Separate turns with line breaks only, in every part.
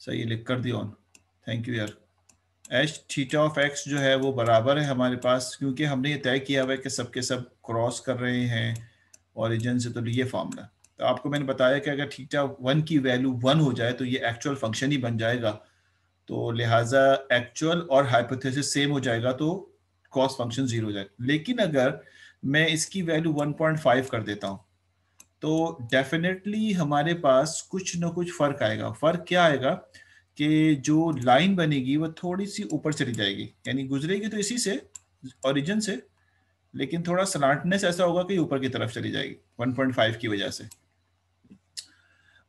सही लिख कर दिया ऑन, थैंक यू यार। एच थीटा ऑफ एक्स जो है वो बराबर है हमारे पास, क्योंकि हमने ये तय किया हुआ है कि सबके सब क्रॉस कर रहे हैं ओरिजिन से, तो ये फॉर्मूला। तो आपको मैंने बताया कि अगर थीटा 1 की वैल्यू 1 हो जाए तो ये एक्चुअल फंक्शन ही बन जाएगा, तो लिहाजा एक्चुअल और हाइपोथेसिस सेम हो जाएगा, तो कॉस फंक्शन 0 हो जाएगा। लेकिन अगर मैं इसकी वैल्यू 1.5 कर देता हूँ तो डेफिनेटली हमारे पास कुछ ना कुछ फर्क आएगा। फर्क क्या आएगा कि जो लाइन बनेगी वो थोड़ी सी ऊपर चली जाएगी, यानी गुजरेगी तो इसी से, ओरिजिन से, लेकिन थोड़ा स्लांटनेस ऐसा होगा कि ऊपर की तरफ चली जाएगी 1.5 की वजह से।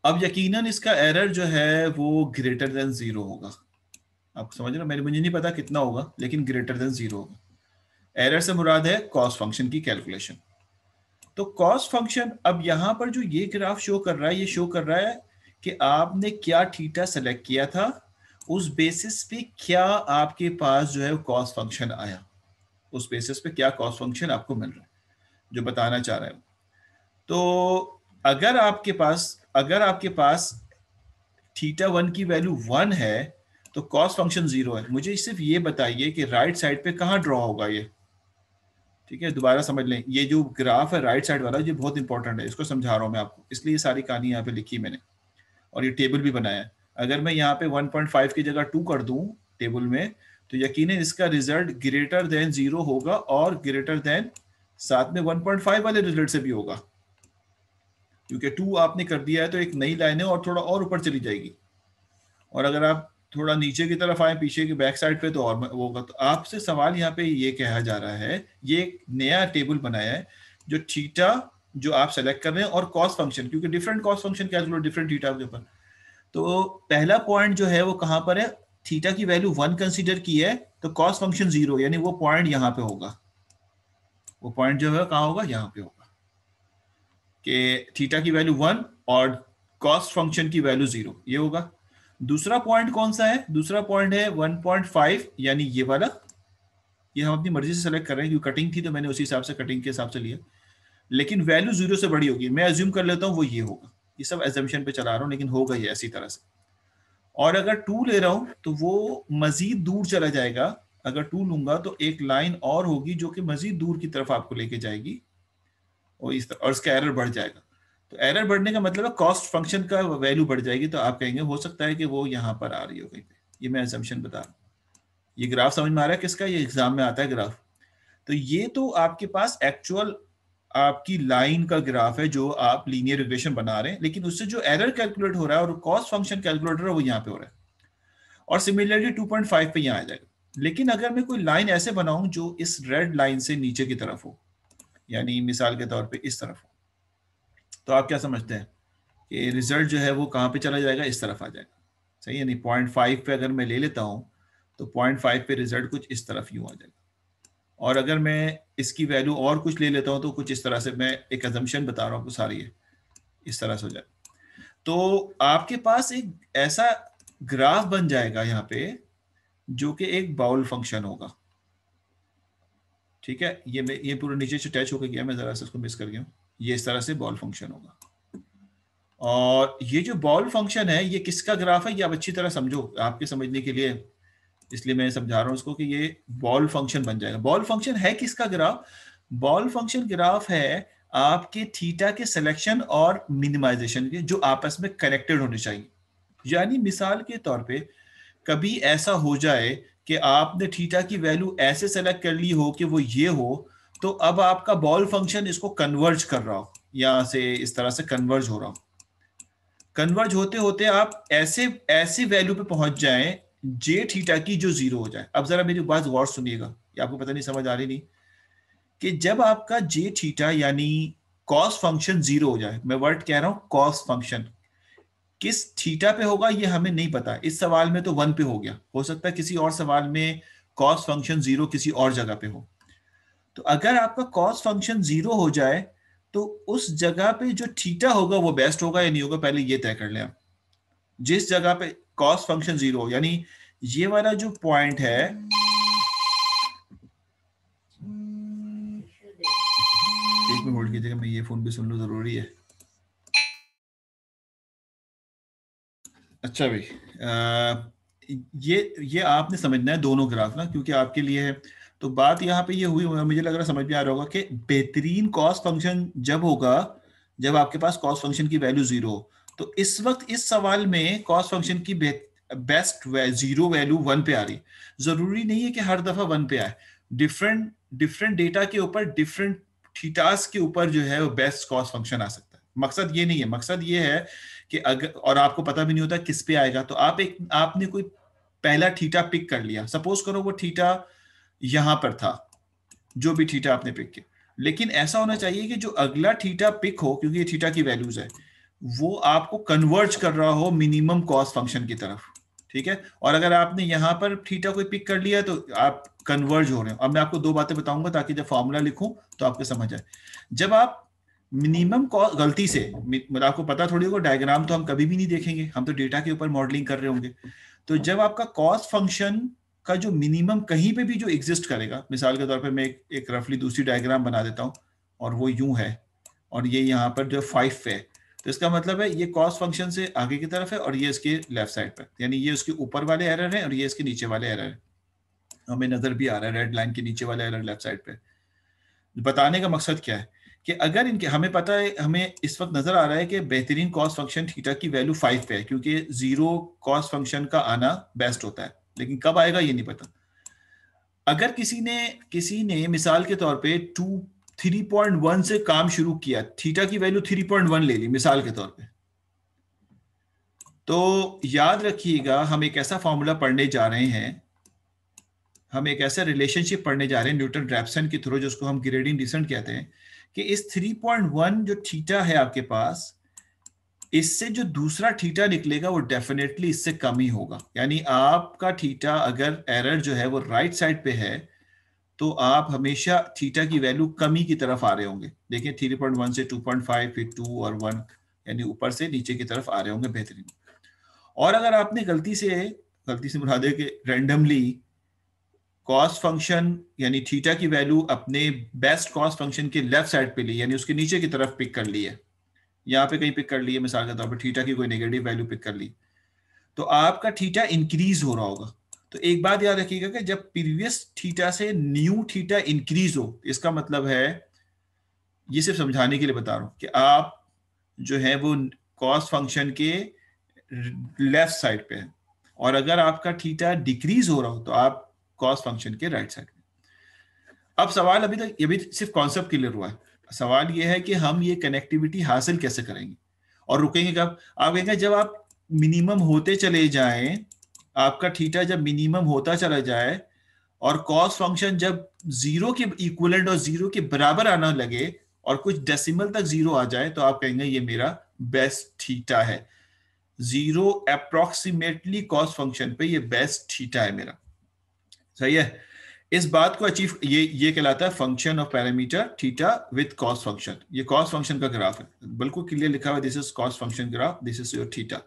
अब यकीनन इसका एरर जो है वो ग्रेटर देन 0 होगा। आप समझ रहे हो, मुझे नहीं पता कितना होगा, लेकिन ग्रेटर देन 0 होगा। एरर से मुराद है कॉस फंक्शन की कैलकुलेशन। तो कॉस फंक्शन अब यहां पर जो ये ग्राफ शो कर रहा है, ये शो कर रहा है कि आपने क्या थीटा सेलेक्ट किया था, उस बेसिस पे क्या आपके पास जो है कॉस फंक्शन आया, उस बेसिस पे क्या कॉस फंक्शन आपको मिल रहा है, जो बताना चाह रहा है। तो अगर आपके पास थीटा 1 की वैल्यू 1 है तो कॉस फंक्शन 0 है। मुझे सिर्फ ये बताइए कि राइट साइड पे कहां ड्रॉ होगा ये। ठीक है, दोबारा समझ लें, ये जो ग्राफ है राइट साइड वाला, ये बहुत इंपॉर्टेंट है, इसको समझा रहा हूं मैं आपको, इसलिए ये सारी कहानी यहाँ पे लिखी मैंने और ये टेबल भी बनाया है। अगर मैं यहाँ पे 1.5 की जगह 2 कर दूं टेबल में, तो यकीनन इसका रिजल्ट ग्रेटर देन 0 होगा, और ग्रेटर देन साथ में 1.5 वाले रिजल्ट से भी होगा, क्योंकि 2 आपने कर दिया है तो एक नई लाइन है और थोड़ा और ऊपर चली जाएगी। और अगर आप थोड़ा नीचे की तरफ आए पीछे की बैक साइड पे तो और वो होगा। तो आपसे सवाल यहाँ पे ये कहा जा रहा है, ये एक नया टेबल बनाया है जो थीटा जो आप सेलेक्ट कर रहे हैं और कॉस फंक्शन, क्योंकि different cos function calculate different theta के ऊपर। तो पहला पॉइंट जो है वो कहां पर है, थीटा की वैल्यू 1 कंसीडर की है तो कॉस फंक्शन 0, यानी वो पॉइंट यहां पे होगा। वो पॉइंट जो है कहां होगा, यहां पे होगा कि थीटा की वैल्यू 1 और कॉस फंक्शन की वैल्यू 0, ये होगा। दूसरा पॉइंट कौन सा है, दूसरा पॉइंट है 1.5, यानी ये वाला। ये हम अपनी मर्जी से सेलेक्ट कर रहे हैं, क्योंकि कटिंग थी तो मैंने उसी हिसाब से कटिंग के हिसाब से लिया, लेकिन वैल्यू 0 से बड़ी होगी। मैं अज्यूम कर लेता हूं वो ये होगा, ये सब एजम्पशन पे चला रहा हूं, लेकिन होगा ये ऐसी तरह से। और अगर 2 ले रहा हूं तो वो मजीद दूर चला जाएगा। अगर 2 लूंगा तो एक लाइन और होगी जो कि मजीद दूर की तरफ आपको लेके जाएगी, और इस तरह, और इसका एरर बढ़ जाएगा। तो एरर बढ़ने का मतलब है कॉस्ट फंक्शन का वैल्यू बढ़ जाएगी, तो आप कहेंगे हो सकता है कि वो यहां पर आ रही हो कहीं पे। ये मैं assumption बता रहा हूं। ये ग्राफ समझ में आ रहा है किसका, ये एग्जाम में आता है ग्राफ। तो ये तो आपके पास एक्चुअल आपकी लाइन का ग्राफ है जो आप लीनियर रिग्रेशन बना रहे हैं, लेकिन उससे जो एरर कैलकुलेट हो रहा है और कॉस्ट फंक्शन कैलकुलेट हो रहा है वो यहाँ पे हो रहा है। और सिमिलरली 2.5 पे यहाँ आ जाएगा। लेकिन अगर मैं कोई लाइन ऐसे बनाऊं जो इस रेड लाइन से नीचे की तरफ हो, यानी मिसाल के तौर पे इस तरफ हो, तो आप क्या समझते हैं कि रिजल्ट जो है वो कहाँ पे चला जाएगा, इस तरफ आ जाएगा। सही है, नहीं 0.5 पे अगर मैं ले लेता हूँ तो 0.5 पे रिजल्ट कुछ इस तरफ यूं आ जाएगा। और अगर मैं इसकी वैल्यू और कुछ ले लेता हूँ तो कुछ इस तरह से, मैं एक अजम्पशन बता रहा हूँ, सारी है इस तरह से हो जाए। तो आपके पास एक ऐसा ग्राफ बन जाएगा यहाँ पे जो कि एक बाउल फंक्शन होगा। ठीक है, ये पूरा नीचे से टच होकर गया, मैं जरा से इसको मिस कर गया हूँ। ये इस तरह से बॉल फंक्शन होगा। और ये जो बॉल फंक्शन है ये किसका ग्राफ है, ये आप अच्छी तरह समझो आपके समझने के लिए, इसलिए मैं समझा रहा हूँ उसको कि ये बॉल फंक्शन बन जाएगा। बॉल फंक्शन है किसका ग्राफ, बॉल फंक्शन ग्राफ है आपके थीटा के सिलेक्शन और मिनिमाइजेशन के, जो आपस में कनेक्टेड होने चाहिए। यानी मिसाल के तौर पे कभी ऐसा हो जाए कि आपने थीटा की वैल्यू ऐसे सेलेक्ट कर ली हो कि वो ये हो, तो अब आपका बॉल फंक्शन इसको कन्वर्ज कर रहा हो, यहां से इस तरह से कन्वर्ज हो रहा हो। कन्वर्ज होते होते आप ऐसे ऐसी वैल्यू पे पहुंच जाएं जे थीटा की जो 0 हो जाए। अब जरा मेरी बात गौर सुनिएगा, ये आपको पता नहीं समझ आ रही नहीं, कि जब आपका जे थीटा यानी कॉस फंक्शन 0 हो जाए, मैं वर्ड कह रहा हूं कॉस फंक्शन, किस थीटा पे होगा ये हमें नहीं पता। इस सवाल में तो 1 पे हो गया, हो सकता है किसी और सवाल में कॉस फंक्शन 0 किसी और जगह पे हो। तो अगर आपका कॉस फंक्शन 0 हो जाए तो उस जगह पे जो थीटा होगा वो बेस्ट होगा या नहीं होगा, पहले ये तय कर लें आप। जिस जगह पे कॉस फंक्शन 0, यानी ये वाला जो पॉइंट है, एक मिनट होल्ड कीजिएगा, मैं ये फोन भी सुन लूं, जरूरी है। अच्छा भाई, ये आपने समझना है दोनों ग्राफ ना, क्योंकि आपके लिए है। तो बात यहाँ पे ये हुई, मुझे लग रहा है समझ में आ रहा होगा कि बेहतरीन कॉस्ट फंक्शन जब होगा जब आपके पास कॉस्ट फंक्शन की वैल्यू जीरो हो। तो इस वक्त इस सवाल में कॉस्ट फंक्शन की बेस्ट जीरो वैल्यू वन पे आ रही। जरूरी नहीं है कि हर दफा वन पे आए। डिफरेंट डिफरेंट डेटा के ऊपर डिफरेंट थीटास के ऊपर जो है वो बेस्ट कॉस्ट फंक्शन आ सकता है। मकसद ये नहीं है, मकसद ये है कि अगर, और आपको पता भी नहीं होता किस पे आएगा, तो आपने कोई पहला थीटा पिक कर लिया, सपोज करो वो थीटा यहां पर था, जो भी थीटा आपने पिक किया। लेकिन ऐसा होना चाहिए कि जो अगला थीटा पिक हो, क्योंकि ये थीटा की वैल्यूज है, वो आपको कन्वर्ज कर रहा हो मिनिमम कॉस्ट फंक्शन की तरफ। ठीक है, और अगर आपने यहां पर थीटा कोई पिक कर लिया तो आप कन्वर्ज हो रहे हो। अब मैं आपको दो बातें बताऊंगा ताकि जब फॉर्मूला लिखूं तो आपको समझ आए। जब आप मिनिमम कॉस्ट, गलती से मतलब आपको पता थोड़ी होगा, डायग्राम तो हम कभी भी नहीं देखेंगे, हम तो डेटा के ऊपर मॉडलिंग कर रहे होंगे। तो जब आपका कॉस्ट फंक्शन का जो मिनिमम कहीं पे भी जो एग्जिस्ट करेगा, मिसाल के तौर पे मैं एक रफली दूसरी डायग्राम बना देता हूं, और वो यूं है, और ये यहाँ पर जो 5 है, तो इसका मतलब है ये कॉस्ट फंक्शन से आगे की तरफ है और ये इसके लेफ्ट साइड पर, यानी ये उसके ऊपर वाले एरर है और ये इसके नीचे वाले एरर है। हमें नजर भी आ रहा है रेड लाइन के नीचे वाला एरर लेफ्ट साइड पे। बताने का मकसद क्या है कि अगर इनके, हमें पता है, हमें इस वक्त नजर आ रहा है कि बेहतरीन कॉस्ट फंक्शन थीटा की वैल्यू 5 पे है, क्योंकि जीरो कॉस्ट फंक्शन का आना बेस्ट होता है, लेकिन कब आएगा ये नहीं पता। अगर किसी ने मिसाल के तौर पे 3.1 से काम शुरू किया, थीटा की वैल्यू 3.1 ले ली मिसाल के तौर पे, तो याद रखिएगा हम एक ऐसा फॉर्मूला पढ़ने जा रहे हैं, हम एक ऐसा रिलेशनशिप पढ़ने जा रहे हैं न्यूटन रैप्सन के थ्रू, जिसको हम ग्रेडियंट डिसेंट कहते हैं, कि इस 3.1 जो थीटा है आपके पास, इससे जो दूसरा थीटा निकलेगा वो डेफिनेटली इससे कम ही होगा। यानी आपका थीटा अगर एरर जो है वो राइट साइड पे है, तो आप हमेशा थीटा की वैल्यू कमी की तरफ आ रहे होंगे। देखिए 3.1 से 2.5, फिर 2 और 1, यानी ऊपर से नीचे की तरफ आ रहे होंगे बेहतरीन। और अगर आपने गलती से मुराद है कि रैंडमली कॉस्ट फंक्शन यानी थीटा की वैल्यू अपने बेस्ट कॉस्ट फंक्शन के लेफ्ट साइड पे ली, यानी उसके नीचे की तरफ पिक कर ली है, यहाँ पे कहीं पिक कर ली है, मिसाल के तौर पर थीटा की कोई नेगेटिव वैल्यू पिक कर ली, तो आपका थीटा इंक्रीज हो रहा होगा। तो एक बात याद रखिएगा कि जब प्रीवियस थीटा से न्यू थीटा इंक्रीज हो, इसका मतलब है, ये सिर्फ समझाने के लिए बता रहा हूं कि आप जो है वो कॉस्ट फंक्शन के लेफ्ट साइड पे है, और अगर आपका थीटा डिक्रीज हो रहा हो तो आप कॉस्ट फंक्शन के राइट साइड पे। अब सवाल, अभी तक ये भी सिर्फ कॉन्सेप्ट क्लियर हुआ है, सवाल ये है कि हम ये कनेक्टिविटी हासिल कैसे करेंगे और रुकेंगे कब। आप कहेंगे जब आप मिनिमम होते चले जाएं, आपका थीटा जब मिनिमम होता चला जाए और कॉस फंक्शन जब जीरो के इक्वलेंट और जीरो के बराबर आना लगे और कुछ डेसिमल तक जीरो आ जाए, तो आप कहेंगे ये मेरा बेस्ट थीटा है। जीरो अप्रोक्सीमेटली कॉस फंक्शन पे ये बेस्ट थीटा है मेरा। सही है। इस बात को अचीव, ये कहलाता है function of parameter theta with cost function. ये कॉस फंक्शन का ग्राफ है, बिल्कुल क्लियर लिखा हुआ है, this is cost function graph, this is your theta,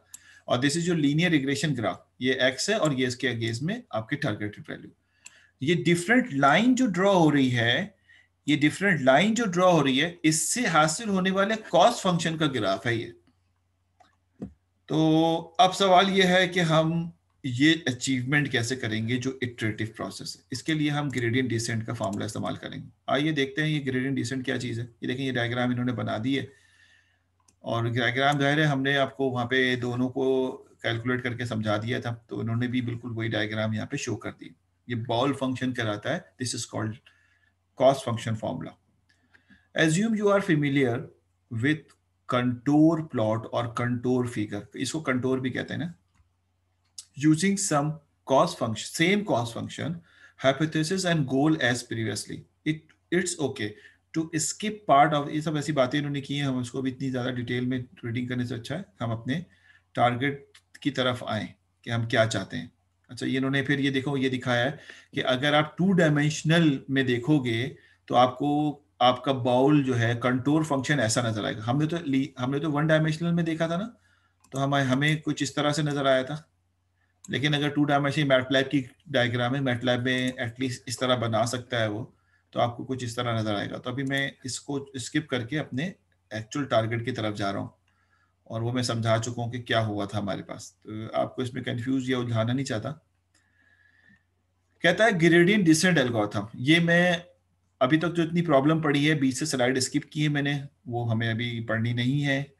और this is your linear regression graph. ये एक्स है और ये इसके अगेंस्ट में आपके टारगेटेड वैल्यू। ये डिफरेंट लाइन जो ड्रॉ हो रही है, ये डिफरेंट लाइन जो ड्रॉ हो रही है, इससे हासिल होने वाले कॉस फंक्शन का ग्राफ है ये। तो अब सवाल ये है कि हम ये अचीवमेंट कैसे करेंगे जो इटरेटिव प्रोसेस है। इसके लिए हम ग्रेडियंट डिसेंट का फॉर्मूला इस्तेमाल करेंगे। आइए देखते हैं ये ग्रेडियंट डिसेंट क्या चीज़ है। ये देखें, ये डायग्राम इन्होंने बना दी है, और डायग्राम जाहिर है हमने आपको वहाँ पे दोनों को कैलकुलेट करके समझा दिया था, तो इन्होंने भी बिल्कुल वही डायग्राम यहाँ पे शो कर दी। ये बॉल फंक्शन कहलाता है, this is called cost function formula. Assume you are familiar with contour plot और कंटोर फिगर, इसको कंटोर भी कहते हैं ना। Using some cost function, same cost function, hypothesis and goal as previously, it's okay to skip part of, ये सब ऐसी बातें इन्होंने की हैं, हम उसको भी इतनी ज़्यादा डिटेल में रीडिंग करने से अच्छा है हम अपने टारगेट की तरफ आए कि हम क्या चाहते हैं। अच्छा, ये इन्होंने फिर ये देखो, ये दिखाया है कि अगर आप 2 डायमेंशनल में देखोगे तो आपको आपका बाउल जो है कंटूर फंक्शन ऐसा नजर आएगा। हमने तो 1 डायमेंशनल में देखा था ना, तो हमें कुछ इस तरह से नजर आया था। लेकिन अगर 2 डायमेंशन मैटलैब की डायग्राम है, मैटलैब में एटलीस्ट इस तरह बना सकता है वो, तो आपको कुछ इस तरह नजर आएगा। तो अभी मैं इसको स्किप करके अपने एक्चुअल टारगेट की तरफ जा रहा हूँ, और वो मैं समझा चुका हूँ कि क्या हुआ था हमारे पास, तो आपको इसमें कंफ्यूज या उलझाना नहीं चाहता। कहता है ग्रेडियंट डिसेंट एल्गोरिथम, ये मैं अभी तक जो इतनी प्रॉब्लम पड़ी है, बीच से स्लाइड स्किप की है मैंने, वो हमें अभी पढ़नी नहीं है।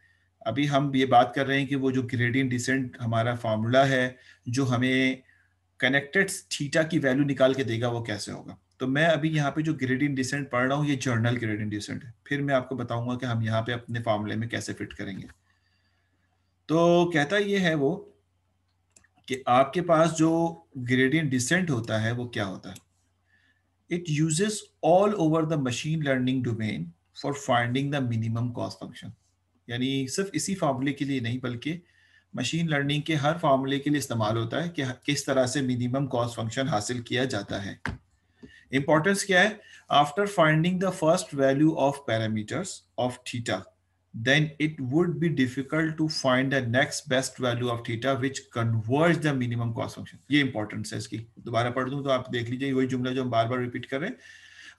अभी हम ये बात कर रहे हैं कि वो जो ग्रेडियंट डिसेंट हमारा फार्मूला है जो हमें कनेक्टेड थीटा की वैल्यू निकाल के देगा, वो कैसे होगा। तो मैं अभी यहाँ पे जो ग्रेडियंट डिसेंट पढ़ रहा हूँ ये जर्नल ग्रेडियंट डिसेंट है, फिर मैं आपको बताऊंगा कि हम यहाँ पे अपने फार्मूले में कैसे फिट करेंगे। तो कहता ये है वो कि आपके पास जो ग्रेडियंट डिसेंट होता है वो क्या होता है। It uses all over the machine learning domain for finding the minimum cost function। यानी सिर्फ इसी फार्मूले के लिए नहीं बल्कि मशीन लर्निंग के हर फार्मूले के लिए इस्तेमाल होता है कि किस तरह से मिनिमम कॉस्ट फंक्शन हासिल किया जाता है। इंपॉर्टेंस क्या है, after finding the first value of parameters of theta then it would be difficult to find the next best value of theta which converges the minimum cost function। ये importance है इसकी, दोबारा पढ़ दूं तो आप देख लीजिए वही जुमला जो हम बार बार रिपीट कर रहे हैं।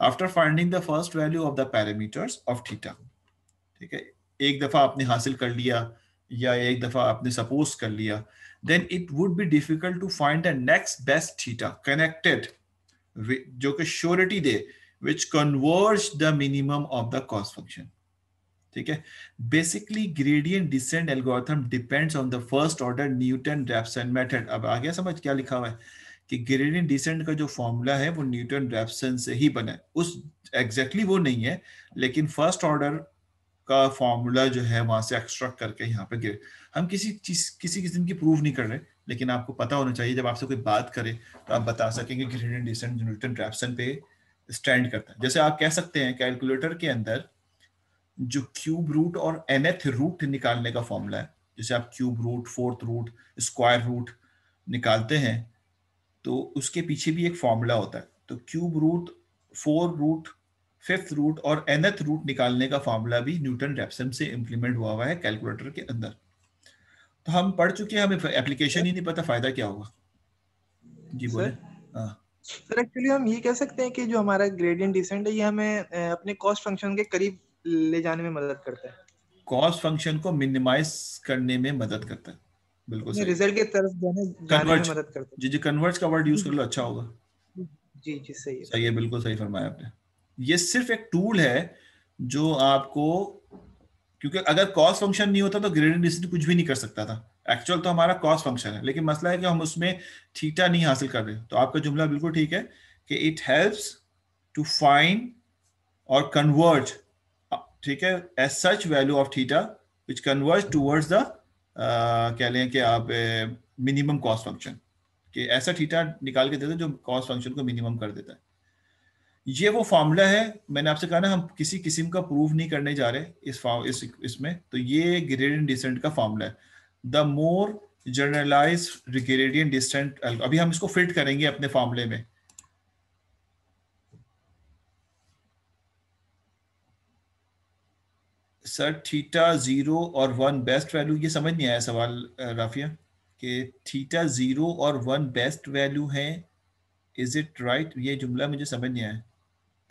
After finding the first value of the parameters of theta, ठीक है, एक दफा आपने हासिल कर लिया या एक दफा आपने सपोज कर लिया, then it would be difficult to find the next best theta connected जो कि surety they which converge the minimum of the cost function। ठीक है, basically gradient descent algorithm depends on the first order Newton Raphson method. अब आ गया समझ क्या लिखा हुआ है कि ग्रेडियंट डिसेंट का जो फॉर्मूला है वो न्यूटन रैप्सन से ही बना है। उस एग्जैक्टली वो नहीं है, लेकिन फर्स्ट ऑर्डर का फॉर्मूला जो है वहां से एक्सट्रैक्ट करके यहाँ पे गिर, हम किसी किस्म की प्रूव नहीं कर रहे, लेकिन आपको पता होना चाहिए जब आपसे कोई बात करे तो आप बता सकेंगे ग्रेडियंट डिसेंट न्यूटन रैप्सन पे स्टैंड करता है। जैसे आप कह सकते हैं कैलकुलेटर के अंदर जो क्यूब रूट और nth रूट निकालने का फॉर्मूला है, जैसे आप cube root, fourth root, square root निकालते हैं तो उसके पीछे भी एक फॉर्मूला होता है। तो cube root, four root, fifth root और nth रूट निकालने का फॉर्मूला भी न्यूटन रैप्सन से इंप्लीमेंट हुआ है कैलकुलेटर के अंदर। तो हम पढ़ चुके हैं, हमें एप्लीकेशन ही नहीं पता, फायदा क्या होगा। जी बोले। हाँ
सर एक्चुअली हम ये कह सकते हैं कि जो हमारा ग्रेडियंट डिसेंट है ये हमें अपने कॉस्ट फंक्शन के करीब ले जाने में मदद करता है,
कॉस्ट फंक्शन को मिनिमाइज करने में मदद करता है, बिल्कुल
अपने
सही।
रिजल्ट की तरफ जाने में
कन्वर्ज,
मदद करता
जी जी, कन्वर्ज का वर्ड यूज कर
है।
लो, अच्छा होगा।
जी जी सही है
सही
सर।
है, बिल्कुल सही फरमाया आपने। ये सिर्फ एक टूल है जो आपको, क्योंकि अगर कॉस्ट फंक्शन नहीं होता तो ग्रेडियंट डिसेंट कुछ भी नहीं कर सकता था। एक्चुअल तो हमारा कॉस्ट फंक्शन है, लेकिन मसला है कि हम उसमें थीटा नहीं हासिल कर रहे। तो आपका जुमला बिल्कुल ठीक है कि इट हेल्प्स टू फाइंड और कन्वर्ज, ठीक है, as such value of theta which converge towards the कह लें कि आप मिनिमम कॉस्ट फंक्शन, कि ऐसा थीटा निकाल के देता है जो कॉस्ट फंक्शन को मिनिमम कर देता है। ये वो फॉर्मूला है, मैंने आपसे कहा ना हम किसी किस्म का प्रूफ नहीं करने जा रहे इसमें। तो ये ग्रेडियंट डिसेंट का फॉर्मूला है, the more generalize gradient descent. अभी हम इसको फिट करेंगे अपने फॉर्मूले में। सर थीटा 0 और 1 बेस्ट वैल्यू, ये समझ नहीं आया सवाल राफिया, कि थीटा 0 और 1 बेस्ट वैल्यू है, इज इट राइट? ये जुमला मुझे समझ नहीं आया,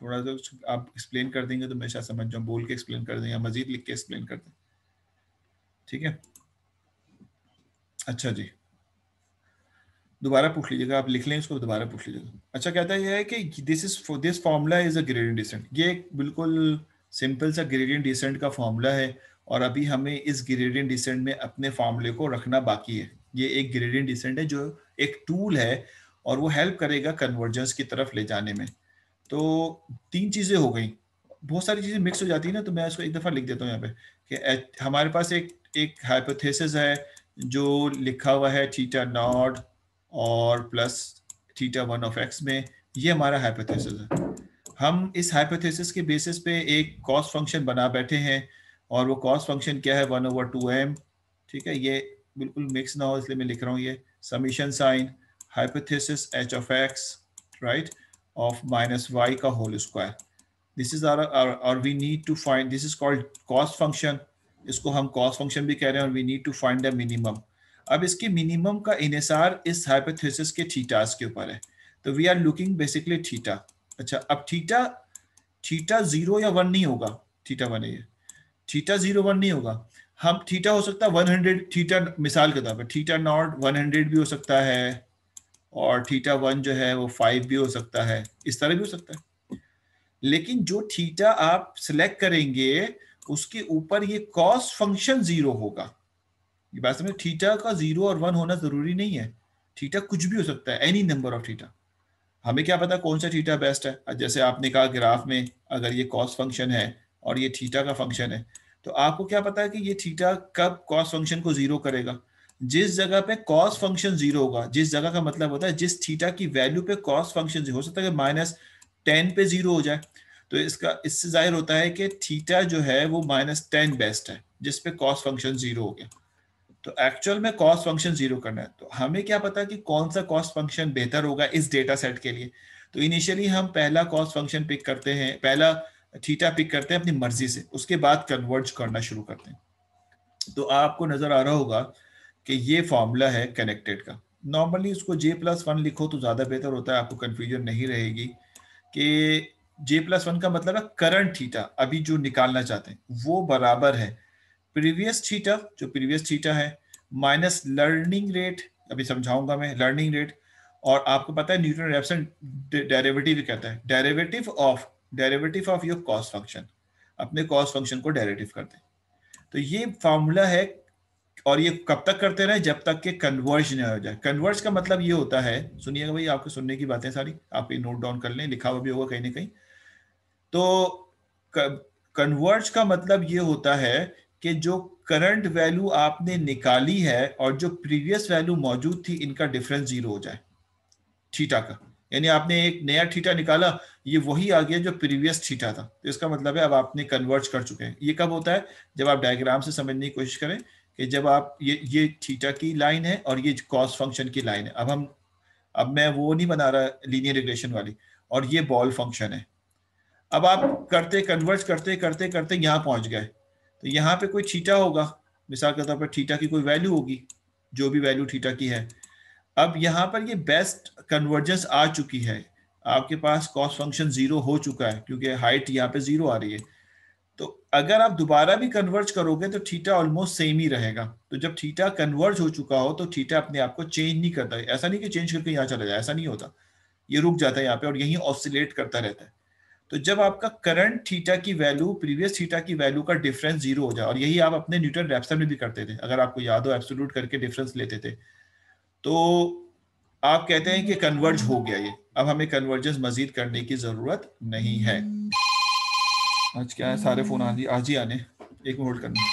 थोड़ा सा आप एक्सप्लेन कर देंगे तो मैं शायद समझ जाऊँ, बोल के एक्सप्लेन कर दें या मजीद लिख के एक्सप्लेन कर दें, ठीक है। अच्छा जी, दोबारा पूछ लीजिएगा, आप लिख लें इसको, दोबारा पूछ लीजिएगा। अच्छा, कहता है कि this formula is a gradient descent, ये एक बिल्कुल सिंपल सा ग्रेडियंट डिसेंट का फार्मूला है, और अभी हमें इस ग्रेडियंट डिसेंट में अपने फार्मूले को रखना बाकी है। ये एक ग्रेडियंट डिसेंट है जो एक टूल है और वो हेल्प करेगा कन्वर्जेंस की तरफ ले जाने में। तो तीन चीजें हो गई, बहुत सारी चीजें मिक्स हो जाती है ना, तो मैं इसको एक दफा लिख देता हूँ यहाँ पे कि हमारे पास एक एक हाइपोथेसिस है जो लिखा हुआ है थीटा नॉट और प्लस थीटा 1 ऑफ एक्स में, ये हमारा हाइपोथेसिस है। हम इस हाइपोथेसिस के बेसिस पे एक कॉस्ट फंक्शन बना बैठे हैं, और वो कॉस्ट फंक्शन क्या है, 1/2m, ठीक है। ये बिल्कुल मिक्स ना हो इसलिए मैं लिख रहा हूँ ये summation sign hypothesis h of x, right, of minus y का होल स्क्वायर। दिस इज और we need to find, this is called cost function, इसको हम कॉस्ट फंक्शन भी कह रहे हैं, और we need to find the minimum. अब इसके मिनिमम का इन्हिसार इस हाइपोथेसिस के थीटास के ऊपर है, तो we are looking basically theta. अच्छा, अब थीटा थीटा 0 या 1 नहीं होगा, थीटा 1 है ये, थीटा 0 1 नहीं होगा। हम थीटा हो सकता है 100, थीटा मिसाल के तौर पर थीटा नॉट 100 भी हो सकता है, और थीटा 1 जो है वो 5 भी हो सकता है, इस तरह भी हो सकता है। लेकिन जो थीटा आप सिलेक्ट करेंगे उसके ऊपर ये कॉस फंक्शन जीरो होगा। ये बात समझ, थीटा का 0 और 1 होना जरूरी नहीं है, थीटा कुछ भी हो सकता है, एनी नंबर ऑफ थीटा। हमें क्या पता कौन सा थीटा बेस्ट है। जैसे आपने कहा ग्राफ में अगर ये कॉस फंक्शन है और ये थीटा का फंक्शन है, तो आपको क्या पता है कि ये थीटा कब कॉस फंक्शन को जीरो करेगा? जिस जगह पे कॉस फंक्शन जीरो होगा, जिस जगह का मतलब होता है जिस थीटा की वैल्यू पे कॉस फंक्शन, हो सकता है कि -10 पे जीरो हो जाए, तो इससे जाहिर होता है कि थीटा जो है वो -10 बेस्ट है, जिसपे कॉस फंक्शन जीरो हो गया। तो एक्चुअल में कॉस्ट फंक्शन जीरो करना है, तो हमें क्या पता कि कौन सा कॉस्ट फंक्शन बेहतर होगा इस डेटा सेट के लिए। तो इनिशियली हम पहला कॉस्ट फंक्शन पिक करते हैं, पहला थीटा पिक करते हैं अपनी मर्जी से, उसके बाद कन्वर्ज करना शुरू करते हैं। तो आपको नजर आ रहा होगा कि ये फॉर्मूला है कनेक्टेड का। नॉर्मली उसको J+1 लिखो तो ज्यादा बेहतर होता है, आपको कंफ्यूजन नहीं रहेगी कि J+1 का मतलब है करंट थीटा, अभी जो निकालना चाहते हैं वो बराबर है प्रीवियस थीटा, जो प्रीवियस थीटा है, माइनस लर्निंग रेट, अभी समझाऊंगा मैं लर्निंग रेट। और आपको पता है न्यूटन रैप्सन डेरिवेटिव कहता है, derivative of your cost function, अपने कॉस्ट फंक्शन को डेरिवेटिव करते हैं। तो ये फॉर्मूला है, और ये कब तक करते रहे? जब तक के कन्वर्ज नहीं हो जाए। कन्वर्ज का मतलब ये होता है, सुनिएगा भाई, आपको सुनने की बातें सारी आप ये नोट डाउन कर लें, लिखा हुआ भी होगा कहीं ना कहीं। तो कन्वर्ज का मतलब ये होता है कि जो करंट वैल्यू आपने निकाली है और जो प्रीवियस वैल्यू मौजूद थी, इनका डिफरेंस जीरो हो जाए थीटा का। यानी आपने एक नया थीटा निकाला, ये वही आ गया जो प्रीवियस थीटा था, तो इसका मतलब है अब आपने कन्वर्ज कर चुके हैं। ये कब होता है? जब आप डायग्राम से समझने की कोशिश करें कि जब आप ये थीटा की लाइन है और ये कॉस फंक्शन की लाइन है। अब मैं वो नहीं बना रहा लीनियर रिग्रेशन वाली, और ये बॉल फंक्शन है। अब आप करते कन्वर्ट करते करते करते यहाँ पहुंच गए, तो यहाँ पे कोई थीटा होगा, मिसाल के तौर पर थीटा की कोई वैल्यू होगी, जो भी वैल्यू थीटा की है। अब यहाँ पर ये बेस्ट कन्वर्जेंस आ चुकी है, आपके पास कॉस्ट फंक्शन जीरो हो चुका है क्योंकि हाइट यहाँ पे जीरो आ रही है। तो अगर आप दोबारा भी कन्वर्ज करोगे तो थीटा ऑलमोस्ट सेम ही रहेगा। तो जब थीटा कन्वर्ज हो चुका हो तो थीटा अपने आप को चेंज नहीं करता है। ऐसा नहीं कि चेंज करके यहाँ चला जाए, ऐसा नहीं होता, ये रुक जाता है यहाँ पे और यहीं ऑसिलेट करता रहता है। तो जब आपका करंट थीटा की वैल्यू प्रीवियस थीटा की वैल्यू का डिफरेंस जीरो हो जाए, और यही आप अपने न्यूटन रैप्सन में भी करते थे, अगर आपको याद हो एब्सोल्यूट करके डिफरेंस लेते थे, तो आप कहते हैं कि कन्वर्ज हो गया ये, अब हमें कन्वर्जेंस मजीद करने की जरूरत नहीं है। आज क्या है, सारे फोन आज ही आने, एक मिनट होल्ड करना।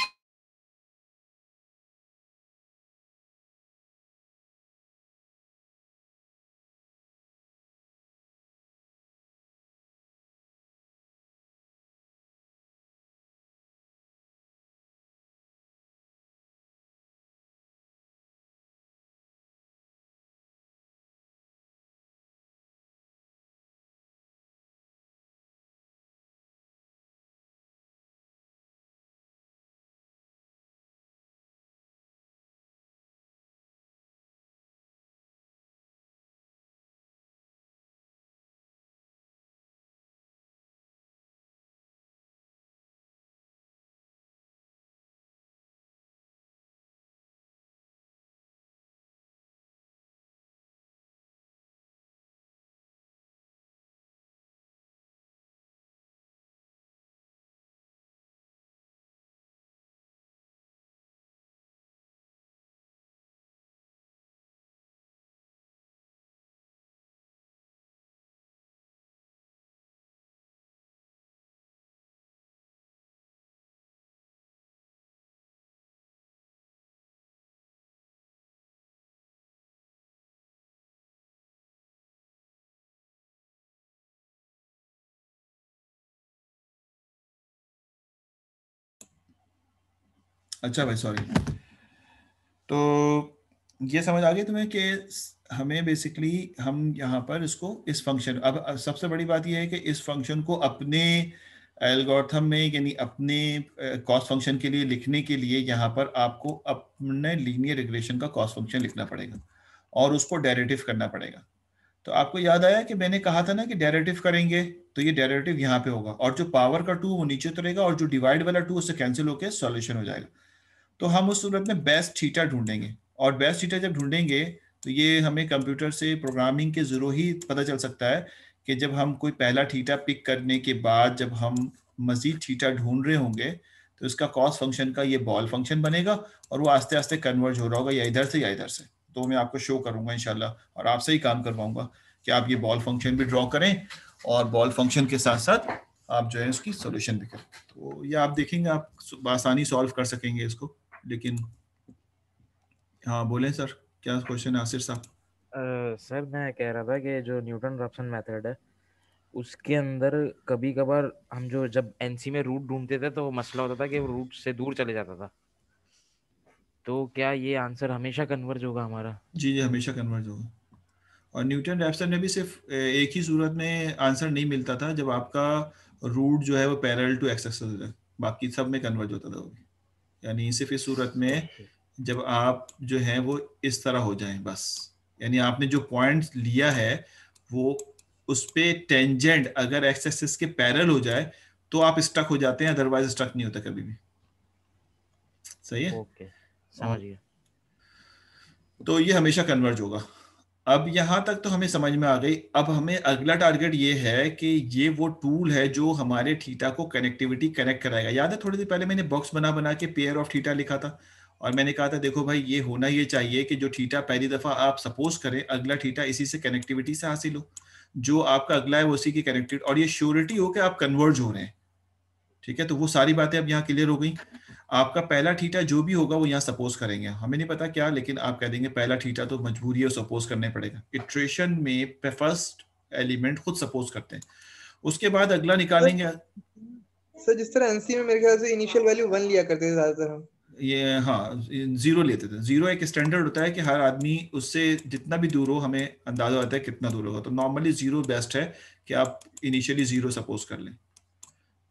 अच्छा भाई, सॉरी। तो ये समझ आ गई तुम्हें कि हमें बेसिकली हम यहाँ पर इसको इस फंक्शन, अब सबसे बड़ी बात यह है कि इस फंक्शन को अपने एल्गोरिथम में, यानी अपने कॉस्ट फंक्शन के लिए लिखने के लिए यहाँ पर आपको अपने लीनियर रिग्रेशन का कॉस्ट फंक्शन लिखना पड़ेगा और उसको डेरिवेटिव करना पड़ेगा। तो आपको याद आया कि मैंने कहा था ना कि डेरिवेटिव करेंगे तो ये डेरिवेटिव यहाँ पे होगा, और जो पावर का 2 वो नीचे उतरेगा और जो डिवाइड वाला 2 उससे कैंसिल होकर सॉल्यूशन हो जाएगा। तो हम उस सूरत में बेस्ट थीटा ढूंढेंगे, और बेस्ट थीटा जब ढूंढेंगे तो ये हमें कंप्यूटर से प्रोग्रामिंग के जरूर ही पता चल सकता है कि जब हम कोई पहला थीटा पिक करने के बाद जब हम मजीद थीटा ढूंढ रहे होंगे तो इसका कॉस फंक्शन का ये बॉल फंक्शन बनेगा, और वो आस्ते आस्ते कन्वर्ज हो रहा होगा या इधर से या इधर से। तो मैं आपको शो करूंगा इंशाल्लाह, और आपसे ही काम करवाऊंगा कि आप ये बॉल फंक्शन भी ड्रॉ करें और बॉल फंक्शन के साथ साथ आप जो है उसकी सोल्यूशन भी करें। तो ये आप देखेंगे आप आसानी सॉल्व कर सकेंगे इसको। लेकिन हाँ बोलें सर, क्या क्वेश्चन है आसिर साहब?
सर मैं कह रहा था कि जो न्यूटन रॉप्सन मेथड है उसके अंदर कभी कभार हम जो जब एनसी में रूट ढूंढते थे तो मसला होता था कि वो रूट से दूर चले जाता था, तो क्या ये आंसर हमेशा कन्वर्ज होगा हमारा?
जी जी, हमेशा कन्वर्ज होगा। और न्यूटन रैप्सन में भी सिर्फ एक ही सूरत में आंसर नहीं मिलता था, जब आपका रूट जो है वो पैरेलल टू एक्स एक्सिस होता है, बाकी सब में कन्वर्ज होता था वो भी। यानी सिर्फ इस सूरत में
ओके।
जब आप जो है वो इस तरह हो जाएं बस, यानी आपने जो पॉइंट लिया है वो उस पे टेंजेंट अगर एक्स एक्सिस के पैरेलल हो जाए तो आप स्टक हो जाते हैं, अदरवाइज स्टक नहीं होता कभी भी। सही है।
ओके,
और
समझ गया।
तो ये हमेशा कन्वर्ज होगा। अब यहां तक तो हमें समझ में आ गई। अब हमें अगला टारगेट ये है कि ये वो टूल है जो हमारे थीटा को कनेक्टिविटी कनेक्ट कराएगा। याद है थोड़ी देर पहले मैंने बॉक्स बना बना के पेयर ऑफ थीटा लिखा था, और मैंने कहा था देखो भाई ये होना ये चाहिए कि जो थीटा पहली दफा आप सपोज करें अगला थीटा इसी से कनेक्टिविटी से हासिल हो, जो आपका अगला है वो उसी की कनेक्टिविटी, और ये श्योरिटी हो कि आप कन्वर्ज हो रहे हैं। ठीक है, तो वो सारी बातें अब यहाँ क्लियर हो गई। आपका पहला थीटा जो भी होगा वो यहाँ सपोज करेंगे, हमें नहीं पता क्या, लेकिन आप कह देंगे पहला थीटा तो मजबूरी है सपोज करने पड़ेगा। इटरेशन में फर्स्ट एलिमेंट खुद सपोज करते हैं, उसके बाद अगला निकालेंगे।
सर जिस तरह एनसी में मेरे ख्याल से इनिशियल वैल्यू 1 लिया करते थे ज्यादातर हम।
ये हाँ, जीरो लेते थे। जीरो एक स्टैंडर्ड होता है कि हर आदमी उससे जितना भी दूर हो हमें अंदाजा होता है कितना दूर होगा, तो नॉर्मली जीरो बेस्ट है कि आप इनिशियली जीरो सपोज कर लें।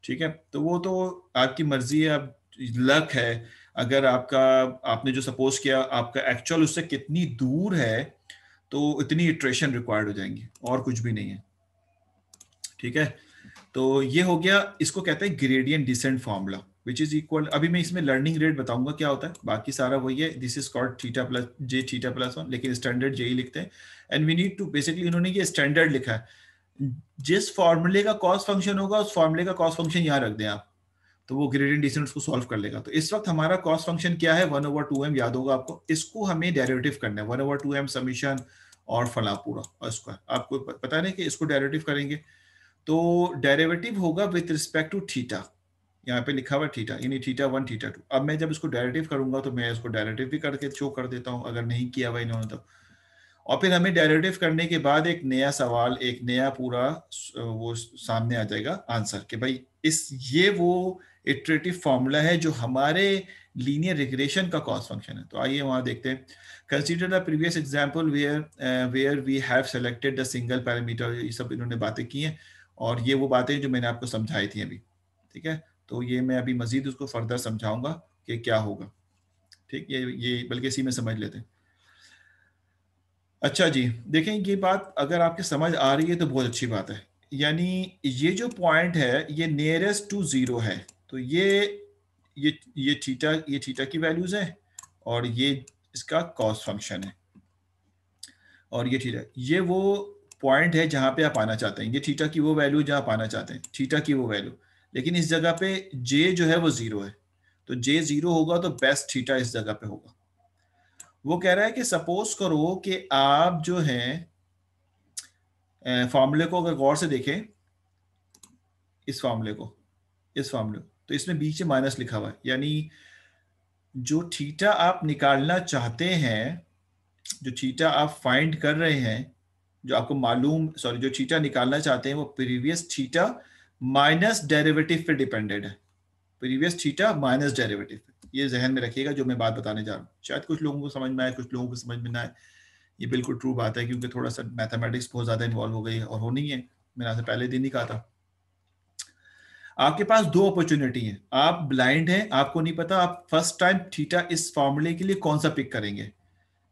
ठीक है, तो वो तो आपकी मर्जी है, अब लक है। अगर आपका आपने जो सपोज किया आपका एक्चुअल उससे कितनी दूर है तो इतनी इटरेशन रिक्वायर्ड हो जाएंगी, और कुछ भी नहीं है। ठीक है, तो ये हो गया, इसको कहते हैं gradient descent formula which is equal. अभी मैं इसमें लर्निंग रेट बताऊंगा क्या होता है, बाकी सारा वही है। This is called theta plus J theta plus one, लेकिन स्टैंडर्ड जे ही लिखते हैं। And we need to basically, इन्होंने ये स्टैंडर्ड लिखा है, जिस फॉर्मूले का कॉस्ट फंक्शन होगा उस फॉर्मूले का कॉस्ट फंक्शन यहाँ रख दें आप, तो वो ग्रेडियंट डिसेंट को सॉल्व कर लेगा। तो इस वक्त हमारा कॉस्ट फंक्शन क्या है, 1/2m, याद होगा आपको। इसको हमें डेरिवेटिव करना है, 1/2m समीशन और फला पूरा और स्क्वायर। आपको पता नहीं कि इसको डेरिवेटिव करेंगे, तो डेरिवेटिव होगा विद रिस्पेक्ट टू थीटा। यहाँ पे लिखा हुआ थीटा, यानी थीटा 1 थीटा 2। अब मैं जब इसको डेरिवेटिव करूंगा तो मैं इसको डेरिवेटिव भी करके शो कर देता हूँ अगर नहीं किया हुआ इन्होंने तो। और फिर हमें डेरिवेटिव करने के बाद एक नया सवाल, एक नया पूरा वो सामने आ जाएगा आंसर कि भाई ये वो इटरेटिव फॉर्मूला है जो हमारे लीनियर रिग्रेशन का कॉस्ट फंक्शन है। तो आइए वहां देखते हैं। Consider the previous example where we have selected the single parameter. ये सब इन्होंने बातें की हैं, और ये वो बातें जो मैंने आपको समझाई थी अभी। ठीक है, तो ये मैं अभी मजीद उसको फर्दर समझाऊंगा कि क्या होगा। ठीक, ये बल्कि इसी में समझ लेते हैं। अच्छा जी, देखें ये बात अगर आपके समझ आ रही है तो बहुत अच्छी बात है। यानी ये जो पॉइंट है ये नियरेस्ट टू जीरो है, तो ये थीटा की वैल्यूज है, और ये इसका कॉस्ट फंक्शन है, और ये थीटा, ये वो पॉइंट है जहां पे आप आना चाहते हैं। ये थीटा की वो वैल्यू जहां आप आना चाहते हैं, थीटा की वो वैल्यू। लेकिन इस जगह पे जे जो है वो जीरो है, तो जे जीरो होगा तो बेस्ट थीटा इस जगह पे होगा। वो कह रहा है कि सपोज करो कि आप जो है फॉर्मूले को अगर गौर से देखें, इस फॉर्मूले को, तो इसमें बीच में माइनस लिखा हुआ है, यानी जो थीटा आप निकालना चाहते हैं, जो थीटा आप फाइंड कर रहे हैं, जो आपको मालूम, सॉरी, जो थीटा निकालना चाहते हैं वो प्रीवियस थीटा माइनस डेरिवेटिव पे डिपेंडेड है। प्रीवियस थीटा माइनस डेरिवेटिव, ये जहन में रखिएगा जो मैं बात बताने जा रहा हूँ। शायद कुछ लोगों को समझ में आए, कुछ लोगों को समझ में ना आए। ये बिल्कुल ट्रू बात है, क्योंकि थोड़ा सा मैथमेटिक्स बहुत ज्यादा इन्वॉल्व हो गई है, और होनी है। मैंने आपसे पहले दिन ही कहा था आपके पास दो अपॉर्चुनिटी है। आप ब्लाइंड हैं, आपको नहीं पता आप फर्स्ट टाइम थीटा इस फॉर्मूले के लिए कौन सा पिक करेंगे।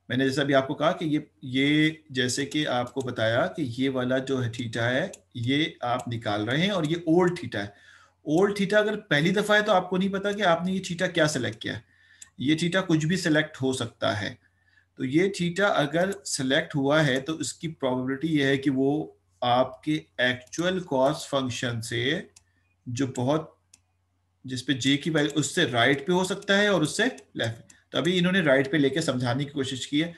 मैंने जैसा अभी आपको कहा कि ये जैसे कि आपको बताया कि ये वाला जो है थीटा है ये आप निकाल रहे हैं, और ये ओल्ड थीटा है। ओल्ड थीटा अगर पहली दफा है तो आपको नहीं पता कि आपने ये थीटा क्या सेलेक्ट किया है। ये थीटा कुछ भी सिलेक्ट हो सकता है। तो ये थीटा अगर सिलेक्ट हुआ है तो इसकी प्रोबेबिलिटी ये है कि वो आपके एक्चुअल कॉस फंक्शन से जो बहुत जिसपे जे की वैल्यू उससे राइट पे हो सकता है और उससे लेफ्ट। तो अभी इन्होंने राइट पे लेके समझाने की कोशिश की है।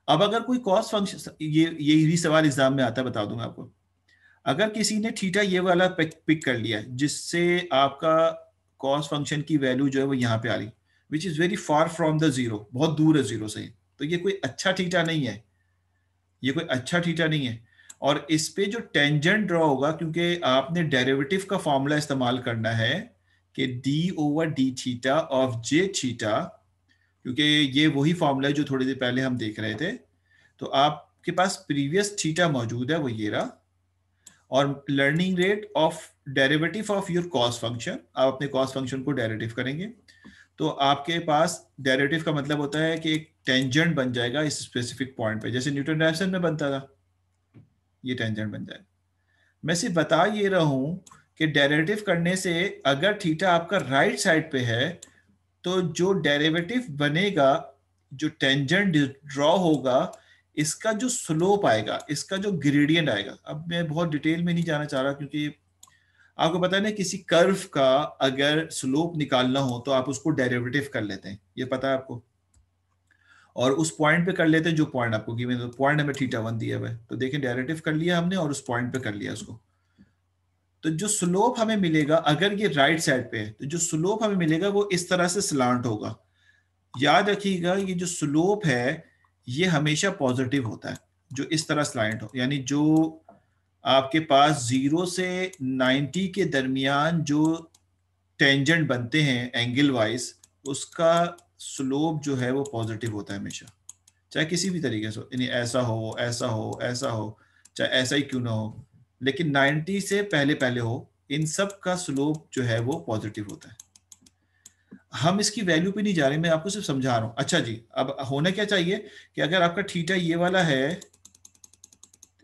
अब अगर कोई कॉस फंक्शन, ये भी सवाल एग्जाम में आता है, बता दूंगा आपको। अगर किसी ने थीटा ये वाला पिक कर लिया जिससे आपका कॉस फंक्शन की वैल्यू जो है वो यहाँ पे आ रही, which is very far from the zero, बहुत दूर है जीरो से, तो ये कोई अच्छा थीटा नहीं है, ये कोई अच्छा थीटा नहीं है। और इस पे जो टेंजेंट ड्रॉ होगा, क्योंकि आपने डेरिवेटिव का फॉर्मूला इस्तेमाल करना है कि D over D theta of J theta, क्योंकि ये वही फॉर्मूला है जो थोड़ी देर पहले हम देख रहे थे। तो आपके पास प्रीवियस थीटा मौजूद है, वो ये रहा, और learning rate of derivative of your cos function, आप अपने कॉस फंक्शन को डेरिवेटिव करेंगे तो आपके पास डेरिवेटिव का मतलब होता है कि एक टेंजेंट बन जाएगा इस स्पेसिफिक पॉइंट पे, जैसे न्यूटन रैप्सन में बनता था, ये टेंजेंट बन जाएगा। मैं सिर्फ बता ये रहा हूं कि डेरिवेटिव करने से अगर थीटा आपका राइट साइड पे है तो जो डेरिवेटिव बनेगा, जो टेंजेंट ड्रॉ होगा, इसका जो स्लोप आएगा, इसका जो ग्रेडियंट आएगा, अब मैं बहुत डिटेल में नहीं जाना चाह रहा क्योंकि आपको पता है ना, किसी कर्व का अगर स्लोप निकालना हो तो आप उसको डेरिवेटिव कर लेते हैं, ये पता है आपको, और उस पॉइंट पे कर लेते हैं जो पॉइंट आपको गिवन, तो पॉइंट हमें θ1 दिया हुआ है, तो देखें डेरिवेटिव कर लिया हमने और उस पॉइंट पे कर लिया उसको। तो जो स्लोप हमें मिलेगा अगर ये राइट साइड पे है तो जो स्लोप हमें मिलेगा वो इस तरह से स्लांट होगा। याद रखिएगा ये जो स्लोप है ये हमेशा पॉजिटिव होता है, जो इस तरह स्लाइंट हो, यानी जो आपके पास 0 से 90 के दरमियान जो टेंजेंट बनते हैं एंगल वाइज, उसका स्लोप जो है वो पॉजिटिव होता है हमेशा, चाहे किसी भी तरीके से हो, यानी ऐसा हो ऐसा हो ऐसा हो, चाहे ऐसा ही क्यों ना हो, लेकिन 90 से पहले पहले हो, इन सब का स्लोप जो है वो पॉजिटिव होता है। हम इसकी वैल्यू पे नहीं जा रहे, मैं आपको सिर्फ समझा रहा हूं। अच्छा जी, अब होना क्या चाहिए कि अगर आपका थीटा ये वाला है,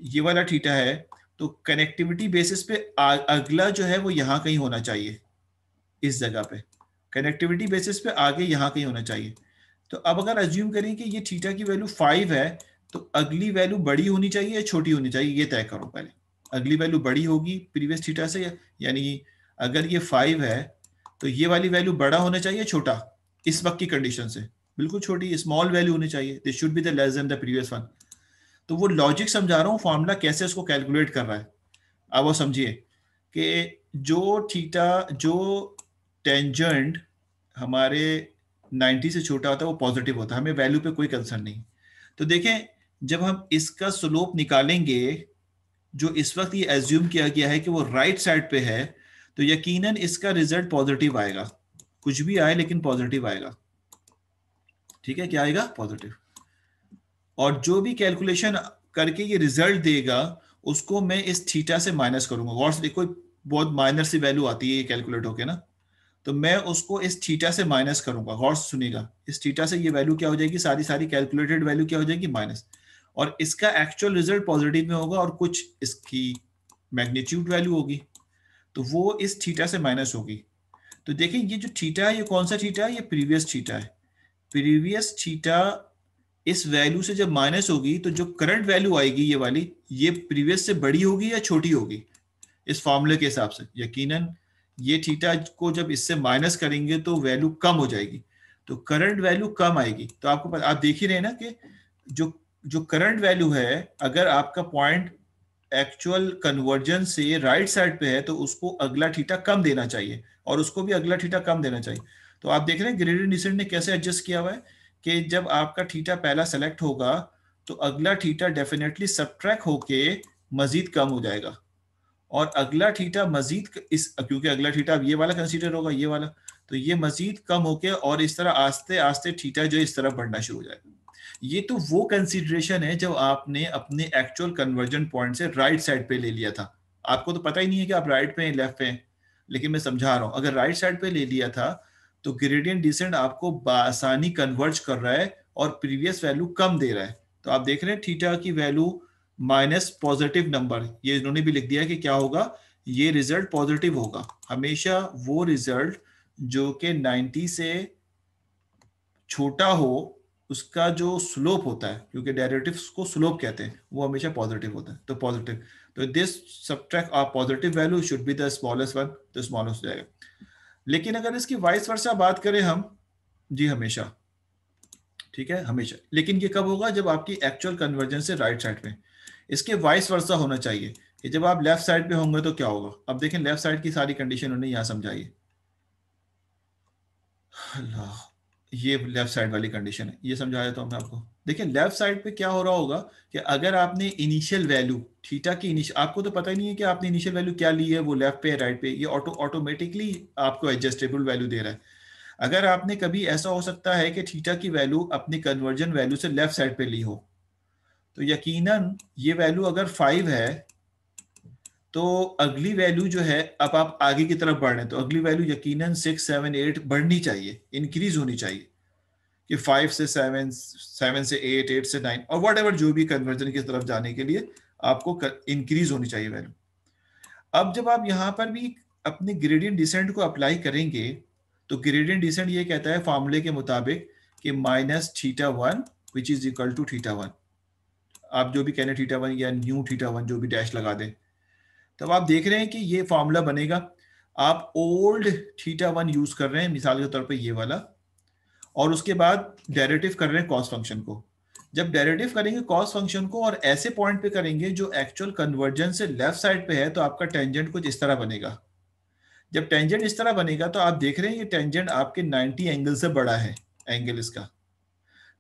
ये वाला थीटा है, तो कनेक्टिविटी बेसिस पे अगला जो है वो यहां कहीं होना चाहिए, इस जगह पे कनेक्टिविटी बेसिस पे आगे यहां कहीं होना चाहिए। तो अब अगर अज्यूम करें कि ये थीटा की वैल्यू 5 है तो अगली वैल्यू बड़ी होनी चाहिए या छोटी होनी चाहिए, ये तय करो पहले। अगली वैल्यू बड़ी होगी प्रीवियस थीटा से, यानी अगर ये 5 है तो ये वाली वैल्यू बड़ा होना चाहिए छोटा, इस वक्त की कंडीशन से बिल्कुल छोटी स्मॉल वैल्यू होनी चाहिए, this should be the less than the previous one. तो वो लॉजिक समझा रहा हूँ, फॉर्मूला कैसे उसको कैलकुलेट कर रहा है। अब वो समझिए कि जो थीटा, जो टेंजेंट हमारे 90 से छोटा होता है वो पॉजिटिव होता है, हमें वैल्यू पे कोई कंसर्न नहीं। तो देखें जब हम इसका स्लोप निकालेंगे, जो इस वक्त ये एज्यूम किया गया है कि वो राइट साइड पे है, तो यकीनन इसका रिजल्ट पॉजिटिव आएगा, कुछ भी आए लेकिन पॉजिटिव आएगा। ठीक है, क्या आएगा? पॉजिटिव। और जो भी कैलकुलेशन करके ये रिजल्ट देगा उसको मैं इस थीटा से माइनस करूंगा। गौर से देखो, बहुत माइनर सी वैल्यू आती है ये कैलकुलेट होके ना, तो मैं उसको इस थीटा से माइनस करूंगा। गौर से सुनिएगा, इस थीटा से ये वैल्यू क्या हो जाएगी, सारी सारी कैलकुलेटेड वैल्यू क्या हो जाएगी, माइनस, और इसका एक्चुअल रिजल्ट पॉजिटिव में होगा और कुछ इसकी मैग्नीट्यूड वैल्यू होगी, तो वो इस थीटा से माइनस होगी। तो देखें ये जो थीटा है ये कौन सा थीटा है, ये प्रीवियस थीटा है। प्रीवियस थीटा इस वैल्यू से जब माइनस होगी तो जो करंट वैल्यू आएगी ये वाली, ये प्रीवियस से बड़ी होगी या छोटी होगी इस फॉर्मूले के हिसाब से? यकीनन ये थीटा को जब इससे माइनस करेंगे तो वैल्यू कम हो जाएगी, तो करंट वैल्यू कम आएगी। तो आपको आप देख ही रहे हैं ना कि जो जो करंट वैल्यू है, अगर आपका पॉइंट एक्चुअल कन्वर्जन से राइट साइड पे है तो उसको अगला थीटा कम देना चाहिए और उसको भी अगला थीटा कम देना चाहिए। तो आप देख रहे हैं ग्रेडियंट डिसेंट ने कैसे एडजस्ट किया हुआ है कि जब आपका थीटा पहला सेलेक्ट होगा तो अगला थीटा डेफिनेटली सबट्रैक्ट होके मजीद कम हो जाएगा, और अगला थीटा मजीद इस, क्योंकि अगला थीटा अब ये वाला कंसीडर होगा, ये वाला, तो ये मजीद कम होके और इस तरह आस्ते आस्ते थीटा जो इस तरह बढ़ना शुरू हो जाएगा। ये तो वो कंसीडरेशन है जब आपने अपने एक्चुअल कन्वर्जन पॉइंट से राइट साइड पे ले लिया था। आपको तो पता ही नहीं है कि आप राइट पे हैं लेफ्ट पे हैं, लेकिन मैं समझा रहा हूं, अगर राइट साइड पे ले लिया था तो ग्रेडियंट डिसेंट आपको आसानी कन्वर्ज कर रहा है और प्रीवियस वैल्यू कम दे रहा है। तो आप देख रहे हैं थीटा की वैल्यू माइनस पॉजिटिव नंबर, ये इन्होंने भी लिख दिया कि क्या होगा, ये रिजल्ट पॉजिटिव होगा हमेशा। वो रिजल्ट जो कि 90 से छोटा हो उसका जो स्लोप होता है, क्योंकि डेरिवेटिव्स को स्लोप कहते हैं, वो हमेशा पॉजिटिव होता है, तो पॉजिटिव, तो this subtract a positive value should be the smallest one, तो स्मॉलेस्ट हो जाएगा। लेकिन अगर इसकी वाइस वर्सा बात करें हम, जी हमेशा, ठीक है हमेशा, लेकिन ये कब होगा जब आपकी एक्चुअल कन्वर्जेंस है राइट साइड पे। इसके वाइस वर्सा होना चाहिए कि जब आप लेफ्ट साइड पे होंगे तो क्या होगा। अब देखें लेफ्ट साइड की सारी कंडीशन उन्होंने यहाँ समझाई है। अल्लाह, ये लेफ्ट साइड वाली कंडीशन है, ये समझाया तो मैं आपको। देखिए लेफ्ट साइड पे क्या हो रहा होगा कि अगर आपने इनिशियल वैल्यू थीटा की आपको तो पता ही नहीं है कि आपने इनिशियल वैल्यू क्या ली है, वो लेफ्ट पे है राइट पे, ये ऑटोमेटिकली आपको एडजस्टेबल वैल्यू दे रहा है। अगर आपने कभी ऐसा हो सकता है कि थीटा की वैल्यू अपनी कन्वर्जन वैल्यू से लेफ्ट साइड पे ली हो, तो यकीनन ये वैल्यू अगर 5 है तो अगली वैल्यू जो है, अब आप आगे की तरफ बढ़ रहे हैं तो अगली वैल्यू यकीनन 6, 7, 8 बढ़नी चाहिए, इंक्रीज होनी चाहिए, कि 5 से 7, 7 से 8, 8 से 9 और वट एवर जो भी कन्वर्जन की तरफ जाने के लिए आपको इंक्रीज होनी चाहिए वैल्यू। अब जब आप यहाँ पर भी अपने ग्रेडियंट डिसेंट को अप्लाई करेंगे तो ग्रेडियंट डिसेंट ये कहता है फॉर्मूले के मुताबिक कि minus θ1 which is equal to θ1, आप जो भी कहने θ1 या न्यू θ1 जो भी डैश लगा दें, तब आप देख रहे हैं कि ये फॉर्मूला बनेगा। आप ओल्ड θ1 यूज कर रहे हैं मिसाल के तौर पे ये वाला, और उसके बाद डेरिवेटिव कर रहे हैं कॉस फंक्शन को। जब डेरिवेटिव करेंगे कॉस फंक्शन को और ऐसे पॉइंट पे करेंगे जो एक्चुअल कन्वर्जन से लेफ्ट साइड पे है, तो आपका टेंजेंट कुछ इस तरह बनेगा। जब टेंजेंट इस तरह बनेगा तो आप देख रहे हैं ये टेंजेंट आपके 90 एंगल से बड़ा है, एंगल इसका।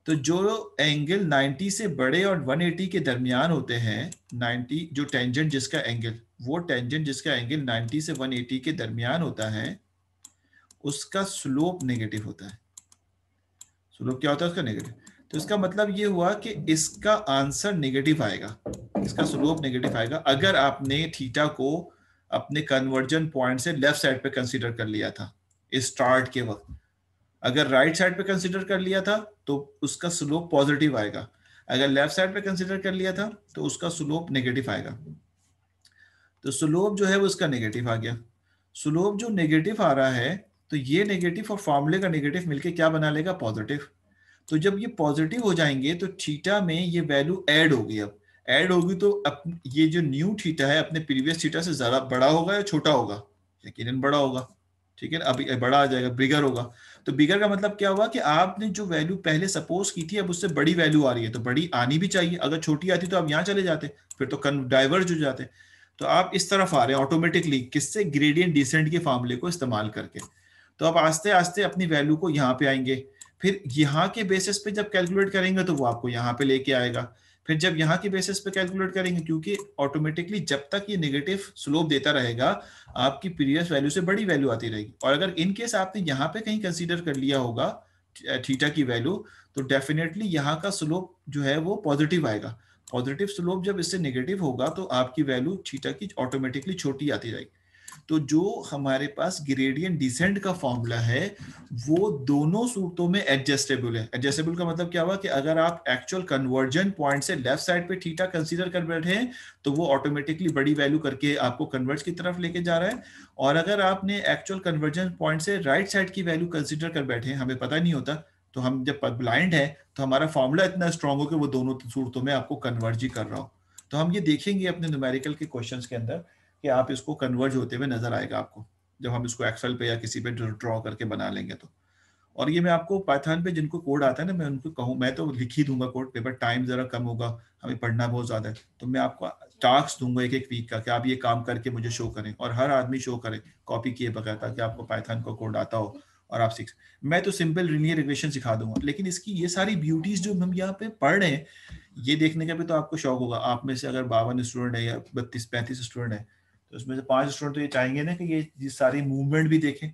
तो जो एंगल 90 से बड़े और 180 के दरमियान होते हैं, 90 जो टेंजेंट जिसका एंगल, वो टेंजेंट जिसका एंगल 90 से 180 के दरमियान होता है, उसका स्लोप नेगेटिव होता है। स्लोप क्या होता है उसका? नेगेटिव। तो इसका मतलब ये हुआ कि इसका आंसर नेगेटिव आएगा, इसका स्लोप नेगेटिव आएगा अगर आपने थीटा को अपने कन्वर्जन पॉइंट से लेफ्ट साइड पे कंसीडर कर लिया था स्टार्ट के वक्त। अगर राइट साइड पे कंसीडर कर लिया था तो उसका स्लोप पॉजिटिव आएगा, अगर लेफ्ट साइड पे कंसीडर कर लिया था तो उसका स्लोप नेगेटिव आएगा। तो स्लोप जो है वो उसका नेगेटिव आ गया। स्लोप जो नेगेटिव आ रहा है तो ये नेगेटिव और फॉर्मूले का नेगेटिव मिलके क्या बना लेगा? पॉजिटिव। तो जब ये पॉजिटिव हो जाएंगे तो थीटा में ये वैल्यू ऐड होगी। अब ऐड होगी तो ये जो न्यू थीटा है अपने प्रीवियस थीटा से ज्यादा बड़ा होगा या छोटा होगा? यकीनन बड़ा होगा, ठीक है ना। अभी बड़ा आ जाएगा, बिगर होगा। तो बिगर का मतलब क्या हुआ कि आपने जो वैल्यू पहले सपोज की थी अब उससे बड़ी वैल्यू आ रही है, तो बड़ी आनी भी चाहिए। अगर छोटी आती तो आप यहाँ चले जाते, फिर तो डाइवर्ज हो जाते। तो आप इस तरफ आ रहे हैं ऑटोमेटिकली, किससे? ग्रेडियंट डिसेंट के फार्मूले को इस्तेमाल करके। तो आप आस्ते आस्ते अपनी वैल्यू को यहाँ पे आएंगे, फिर यहाँ के बेसिस पे जब कैलकुलेट करेंगे तो वो आपको यहाँ पे लेके आएगा। फिर जब यहाँ के बेसिस पे कैलकुलेट करेंगे, क्योंकि ऑटोमेटिकली जब तक ये नेगेटिव स्लोप देता रहेगा आपकी प्रीवियस वैल्यू से बड़ी वैल्यू आती रहेगी। और अगर इन केस आपने यहाँ पे कहीं कंसीडर कर लिया होगा थीटा की वैल्यू, तो डेफिनेटली यहाँ का स्लोप जो है वो पॉजिटिव आएगा। पॉजिटिव स्लोप जब इससे नेगेटिव होगा तो आपकी वैल्यू थीटा की ऑटोमेटिकली छोटी आती जाएगी। तो जो हमारे पास ग्रेडियंट डिसेंट का फॉर्मूला है वो दोनों सूरतों में एडजस्टेबल है। एडजस्टेबल का मतलब क्या हुआ कि अगर आप एक्चुअल कन्वर्जन पॉइंट से लेफ्ट साइड पे थीटा कंसीडर कर बैठे हैं तो वो ऑटोमेटिकली बड़ी वैल्यू करके आपको कन्वर्ज की तरफ लेके जा रहा है। और अगर आपने एक्चुअल कन्वर्जन पॉइंट से राइट साइड की वैल्यू कंसीडर कर बैठे हैं, हमें पता नहीं होता, तो हम जब ब्लाइंड है तो हमारा फॉर्मूला इतना स्ट्रांग हो कि वो दोनों सूरतों में आपको कन्वर्ज ही कर रहा हो। तो हम ये देखेंगे अपने न्यूमेरिकल के क्वेश्चंस के अंदर कि आप इसको कन्वर्ज होते हुए नजर आएगा आपको, जब हम इसको एक्सेल पे या किसी पे ड्रॉ करके बना लेंगे तो। और ये मैं आपको पाइथन पे जिनको कोड आता है ना, मैं उनको कहूँ, मैं तो लिख ही दूंगा कोड, पेपर टाइम जरा कम होगा, हमें पढ़ना बहुत ज्यादा है, तो मैं आपको टास्क दूंगा एक वीक का कि आप ये काम करके मुझे शो करें, और हर आदमी शो करे कॉपी किए बगैर, ताकि आपको पाइथन का कोड आता हो और आप सीख। मैं तो सिंपल लीनियर रिग्रेशन सिखा दूंगा, लेकिन इसकी ये सारी ब्यूटीज जो हम यहाँ पे पढ़ रहे हैं, ये देखने का भी तो आपको शौक होगा। आप में से अगर 52 स्टूडेंट है या 32-35 स्टूडेंट है, तो उसमें से 5 स्टूडेंट तो ये चाहेंगे ना कि ये सारी मूवमेंट भी देखें।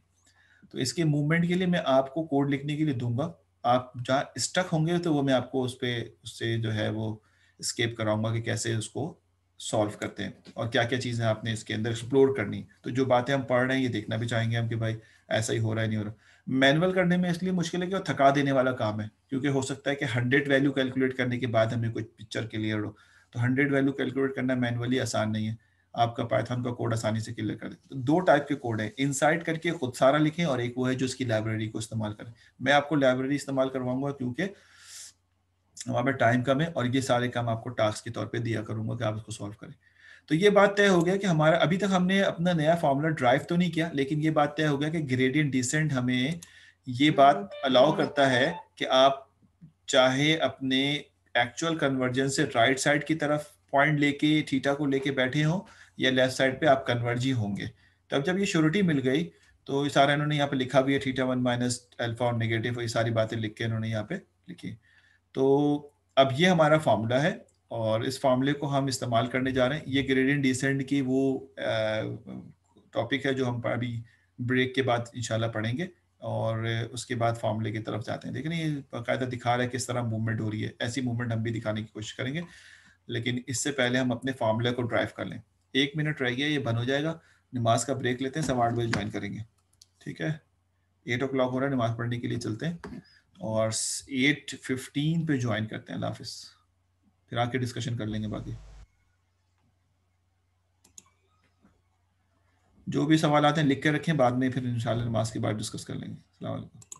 तो इसके मूवमेंट के लिए मैं आपको कोड लिखने के लिए दूंगा, आप जहाँ स्टक होंगे तो वो मैं आपको उससे जो है वो स्केप कराऊंगा कि कैसे उसको सॉल्व करते हैं और क्या क्या चीज़ें आपने इसके अंदर एक्सप्लोर करनी। तो जो बातें हम पढ़ रहे हैं ये देखना भी चाहेंगे हम कि भाई ऐसा ही हो रहा है नहीं हो रहा। मैनुअल करने में इसलिए मुश्किल है कि वो थका देने वाला काम है, क्योंकि हो सकता है कि 100 वैल्यू कैलकुलेट करने के बाद हमें कुछ पिक्चर क्लियर हो। तो 100 वैल्यू कैलकुलेट करना मैनुअली आसान नहीं है। आपका पाइथन का कोड आसानी से क्लियर कर दे। तो दो टाइप के कोड हैं, इनसाइड करके खुद सारा लिखें, और एक वो है जो इसकी लाइब्रेरी को इस्तेमाल करें। मैं आपको लाइब्रेरी इस्तेमाल करवाऊंगा क्योंकि वहाँ पे टाइम कम है, और ये सारे काम आपको टास्क के तौर पे दिया करूंगा कि आप इसको सॉल्व करें। तो ये बात तय हो गया कि हमारा, अभी तक हमने अपना नया फॉर्मूला ड्राइव तो नहीं किया, लेकिन ये बात तय हो गया कि ग्रेडियंट डिसेंट हमें ये बात अलाउ करता है कि आप चाहे अपने एक्चुअल कन्वर्जन से राइट साइड की तरफ पॉइंट लेके थीटा को लेके बैठे हो, या लेफ्ट साइड पे आप कन्वर्ज ही होंगे। तब जब ये श्योरिटी मिल गई तो ये सारा इन्होंने यहाँ पे लिखा भी है, थीटा 1 माइनस अल्फा और नेगेटिव, ये सारी बातें लिख के इन्होंने यहाँ पे लिखी। तो अब ये हमारा फार्मूला है, और इस फार्मूले को हम इस्तेमाल करने जा रहे हैं। ये ग्रेडियंट डिसेंट की वो टॉपिक है जो हम अभी ब्रेक के बाद इंशाल्लाह पढ़ेंगे, और उसके बाद फार्मूले की तरफ जाते हैं। देखिए ये बाकायदा दिखा रहा है किस तरह मूवमेंट हो रही है, ऐसी मूवमेंट हम भी दिखाने की कोशिश करेंगे, लेकिन इससे पहले हम अपने फार्मूले को ड्राइव कर लें। 1 मिनट रह गया, ये बंद हो जाएगा, नमाज का ब्रेक लेते हैं, 8:15 बजे ज्वाइन करेंगे। ठीक है, 8 o'clock हो रहा है, नमाज पढ़ने के लिए चलते हैं, और 8:15 पे ज्वाइन करते हैं। अल्लाह हाफिज़, फिर आके डिस्कशन कर लेंगे बाकी जो भी सवाल आते हैं लिख के रखें, बाद में फिर इंशाल्लाह नमाज के बाद डिस्कस कर लेंगे। अस्सलाम वालेकुम।